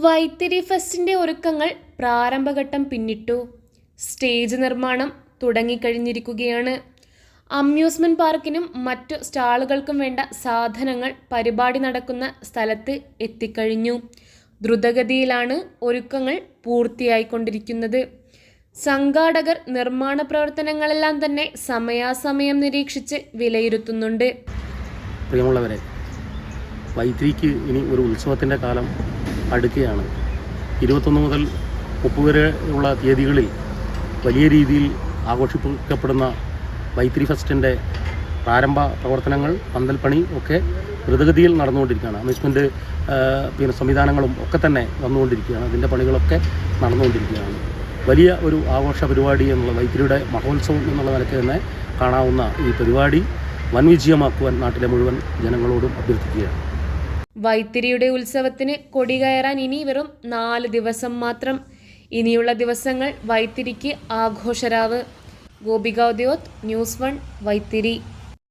വൈത്തിരി ഫെസ്റ്റിൻ്റെ ഒരുക്കങ്ങൾ പ്രാരംഭഘട്ടം പിന്നിട്ടു. സ്റ്റേജ് നിർമ്മാണം തുടങ്ങിക്കഴിഞ്ഞിരിക്കുകയാണ്. അമ്യൂസ്മെന്റ് പാർക്കിനും മറ്റു സ്റ്റാളുകൾക്കും വേണ്ട സാധനങ്ങൾ പരിപാടി നടക്കുന്ന സ്ഥലത്ത് എത്തിക്കഴിഞ്ഞു. ദ്രുതഗതിയിലാണ് ഒരുക്കങ്ങൾ പൂർത്തിയായിക്കൊണ്ടിരിക്കുന്നത്. സംഘാടകർ നിർമ്മാണ പ്രവർത്തനങ്ങളെല്ലാം തന്നെ സമയാസമയം നിരീക്ഷിച്ച് വിലയിരുത്തുന്നുണ്ട്. പ്രിയമുള്ളവരെ, വൈത്തിരിക്ക് ഇനി ഒരു ഉത്സവത്തിൻ്റെ കാലം അടുക്കുകയാണ്. 21 മുതൽ 30 വരെ ഉള്ള തീയതികളിൽ വലിയ രീതിയിൽ ആഘോഷിക്കപ്പെടുന്ന വൈത്തിരി ഫെസ്റ്റിൻ്റെ പ്രാരംഭ പ്രവർത്തനങ്ങൾ, പന്തൽപ്പണി ഒക്കെ ദ്രുതഗതിയിൽ നടന്നുകൊണ്ടിരിക്കുകയാണ്. അമ്യൂസ്മെൻറ്റ് സംവിധാനങ്ങളും ഒക്കെ തന്നെ വന്നുകൊണ്ടിരിക്കുകയാണ്. അതിൻ്റെ പണികളൊക്കെ നടന്നുകൊണ്ടിരിക്കുകയാണ്. വലിയ ഒരു ആഘോഷ പരിപാടി എന്നുള്ള വൈത്തിരിയുടെ മഹോത്സവം എന്നുള്ള നിലയ്ക്ക് തന്നെ കാണാവുന്ന ഈ പരിപാടി വൻ വിജയമാക്കുവാൻ നാട്ടിലെ മുഴുവൻ ജനങ്ങളോടും അഭ്യർത്ഥിക്കുകയാണ്. വൈത്തിരിയുടെ ഉത്സവത്തിന് കൊടികയറാൻ ഇനി വെറും 4 ദിവസം മാത്രം. ഇനിയുള്ള ദിവസങ്ങൾ വൈത്തിരിക്ക് ആഘോഷരാവ്. ഗോപിക ഉദ്യോത്, ന്യൂസ് 1, വൈത്തിരി.